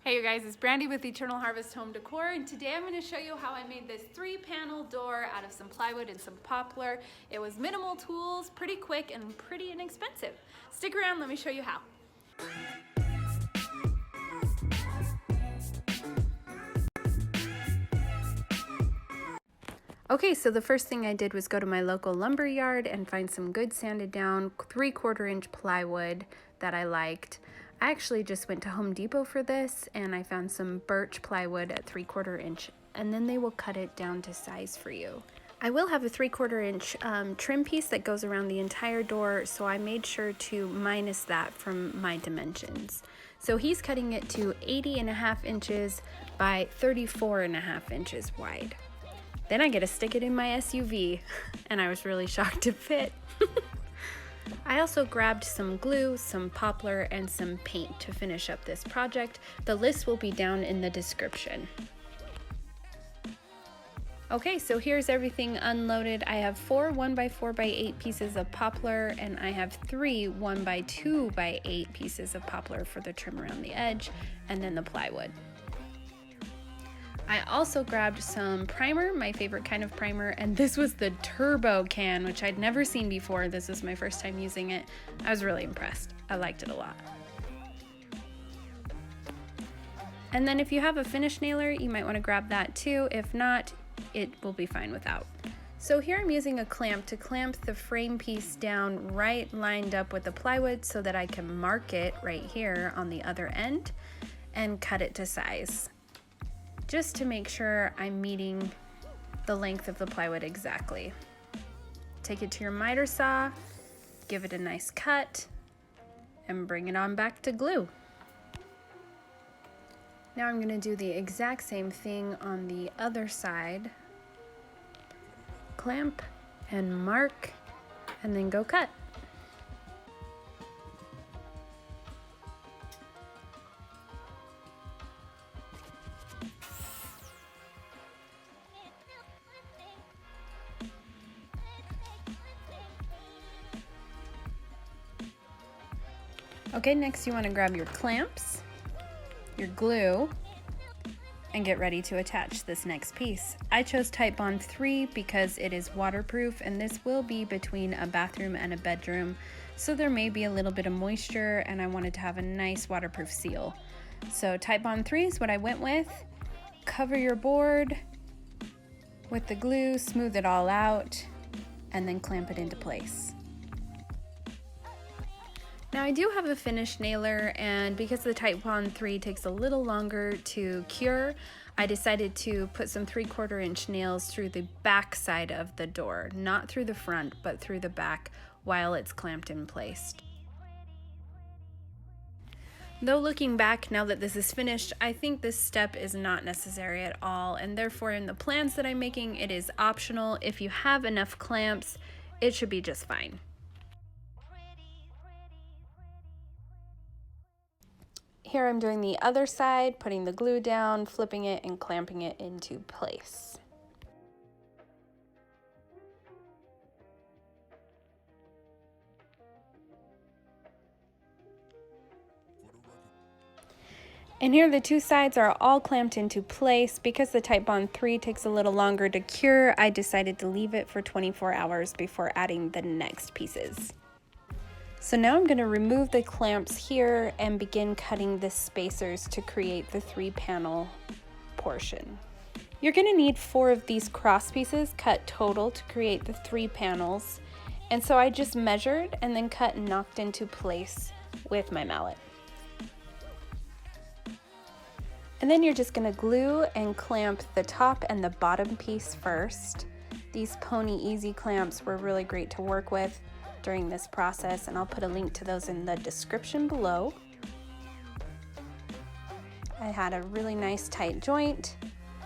Hey you guys, it's Brandy with Eternal Harvest Home Decor, and today I'm going to show you how I made this 3-panel door out of some plywood and some poplar. It was minimal tools, pretty quick, and pretty inexpensive. Stick around, let me show you how. Okay, so the first thing I did was go to my local lumber yard and find some good sanded down 3/4 inch plywood that I liked. I actually just went to Home Depot for this and I found some birch plywood at 3/4 inch, and then they will cut it down to size for you. I will have a 3/4 inch trim piece that goes around the entire door, so I made sure to minus that from my dimensions. So he's cutting it to 80.5 inches by 34.5 inches wide. Then I get to stick it in my SUV, and I was really shocked it fit. I also grabbed some glue, some poplar, and some paint to finish up this project. The list will be down in the description. Okay, so here's everything unloaded. I have 4 1x4x8 pieces of poplar, and I have 3 1x2x8 pieces of poplar for the trim around the edge, and then the plywood. I also grabbed some primer, my favorite kind of primer, and this was the turbo can, which I'd never seen before. This was my first time using it. I was really impressed. I liked it a lot. And then if you have a finish nailer, you might want to grab that too. If not, it will be fine without. So here I'm using a clamp to clamp the frame piece down right lined up with the plywood so that I can mark it right here on the other end and cut it to size, just to make sure I'm meeting the length of the plywood exactly. Take it to your miter saw, give it a nice cut, and bring it on back to glue. Now I'm going to do the exact same thing on the other side. Clamp and mark, and then go cut. Okay, next you want to grab your clamps, your glue, and get ready to attach this next piece. I chose Titebond 3 because it is waterproof, and this will be between a bathroom and a bedroom, so there may be a little bit of moisture, and I wanted to have a nice waterproof seal. So Titebond 3 is what I went with. Cover your board with the glue, smooth it all out, and then clamp it into place. Now I do have a finish nailer, and because the Titebond 3 takes a little longer to cure, I decided to put some 3/4 inch nails through the back side of the door, not through the front, but through the back while it's clamped in place. Though looking back, now that this is finished, I think this step is not necessary at all, and therefore in the plans that I'm making, it is optional. If you have enough clamps, it should be just fine. Here I'm doing the other side, putting the glue down, flipping it, and clamping it into place. And here the two sides are all clamped into place. Because the Titebond 3 takes a little longer to cure, I decided to leave it for 24 hours before adding the next pieces. So now I'm going to remove the clamps here and begin cutting the spacers to create the 3-panel portion. You're going to need 4 of these cross pieces cut total to create the 3 panels. And so I just measured and then cut and knocked into place with my mallet. And then you're just going to glue and clamp the top and the bottom piece first. These Pony Easy clamps were really great to work with during this process, and I'll put a link to those in the description below. I had a really nice tight joint,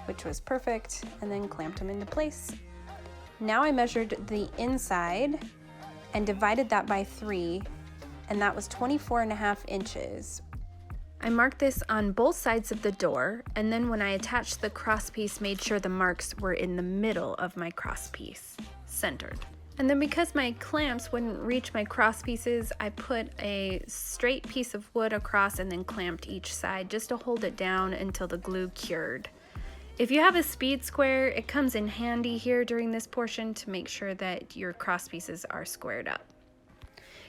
which was perfect, and then clamped them into place. Now I measured the inside and divided that by 3, and that was 24.5 inches. I marked this on both sides of the door, and then when I attached the cross piece, made sure the marks were in the middle of my cross piece, centered. And then because my clamps wouldn't reach my cross pieces, I put a straight piece of wood across and then clamped each side just to hold it down until the glue cured. If you have a speed square, it comes in handy here during this portion to make sure that your cross pieces are squared up.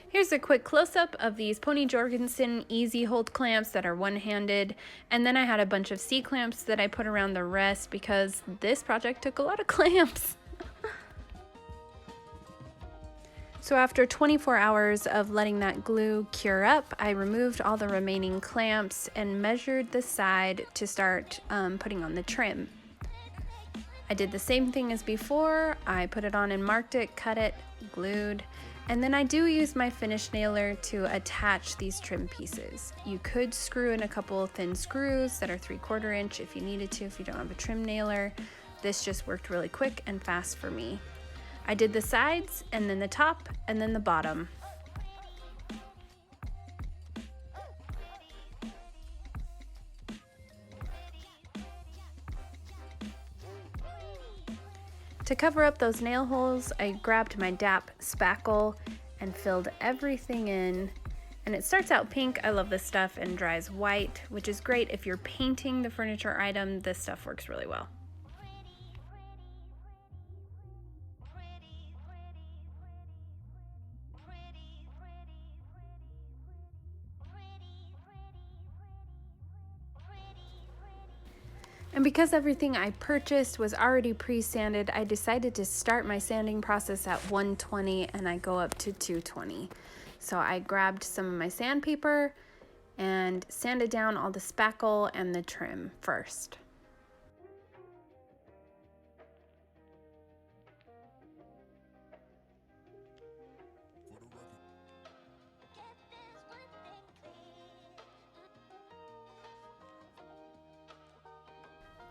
Here's a quick close-up of these Pony Jorgensen easy hold clamps that are one-handed, and then I had a bunch of C-clamps that I put around the rest because this project took a lot of clamps. So after 24 hours of letting that glue cure up, I removed all the remaining clamps and measured the side to start putting on the trim. I did the same thing as before. I put it on and marked it, cut it, glued, and then I do use my finish nailer to attach these trim pieces. You could screw in a couple of thin screws that are 3/4 inch if you needed to, if you don't have a trim nailer. This just worked really quick and fast for me. I did the sides, and then the top, and then the bottom. To cover up those nail holes, I grabbed my DAP spackle and filled everything in. And it starts out pink, I love this stuff, and dries white, which is great if you're painting the furniture item. This stuff works really well. And because everything I purchased was already pre-sanded, I decided to start my sanding process at 120 and I go up to 220. So I grabbed some of my sandpaper and sanded down all the spackle and the trim first.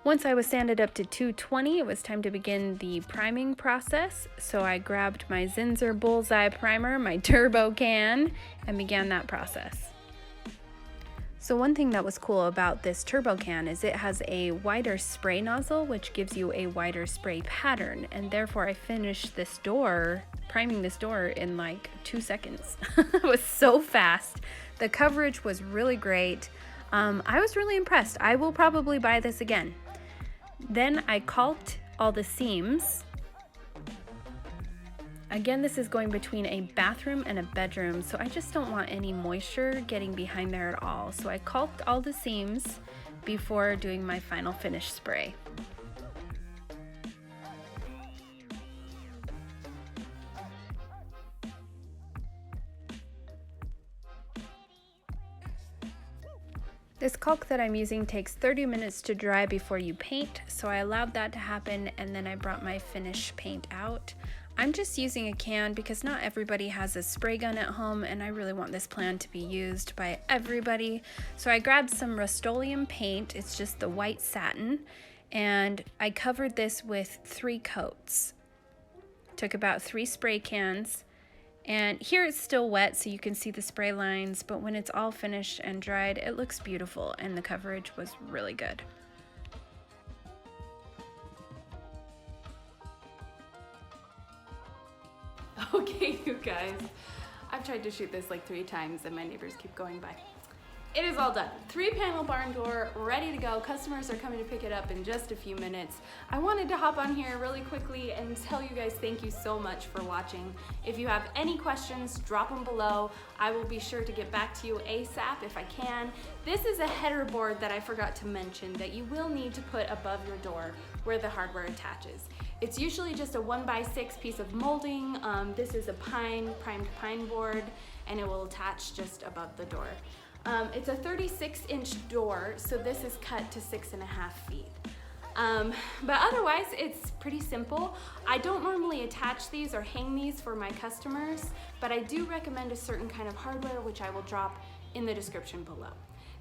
Once I was sanded up to 220, it was time to begin the priming process. So I grabbed my Zinsser Bullseye Primer, my turbo can, and began that process. So one thing that was cool about this turbo can is it has a wider spray nozzle, which gives you a wider spray pattern. And therefore I finished this door, priming this door in like 2 seconds. It was so fast. The coverage was really great. I was really impressed. I will probably buy this again. Then I caulked all the seams. Again, this is going between a bathroom and a bedroom, so I just don't want any moisture getting behind there at all. So I caulked all the seams before doing my final finish spray. This caulk that I'm using takes 30 minutes to dry before you paint, so I allowed that to happen and then I brought my finish paint out. I'm just using a can because not everybody has a spray gun at home and I really want this plan to be used by everybody. So I grabbed some Rust-Oleum paint, it's just the white satin, and I covered this with 3 coats. Took about 3 spray cans. And here it's still wet so you can see the spray lines, but when it's all finished and dried, it looks beautiful and the coverage was really good. Okay, you guys, I've tried to shoot this like 3 times and my neighbors keep going by. It is all done. 3-panel barn door, ready to go. Customers are coming to pick it up in just a few minutes. I wanted to hop on here really quickly and tell you guys thank you so much for watching. If you have any questions, drop them below. I will be sure to get back to you ASAP if I can. This is a header board that I forgot to mention that you will need to put above your door where the hardware attaches. It's usually just a 1x6 piece of molding. This is a primed pine board, and it will attach just above the door. It's a 36-inch door, so this is cut to 6.5 feet. But otherwise, it's pretty simple. I don't normally attach these or hang these for my customers, but I do recommend a certain kind of hardware, which I will drop in the description below.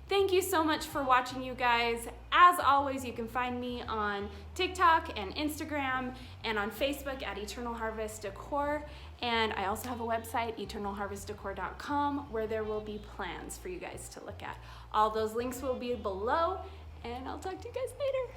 Thank you so much for watching, you guys. As always, you can find me on TikTok and Instagram and on Facebook at Eternal Harvest Decor. And I also have a website, eternalharvestdecor.com, where there will be plans for you guys to look at. All those links will be below, and I'll talk to you guys later.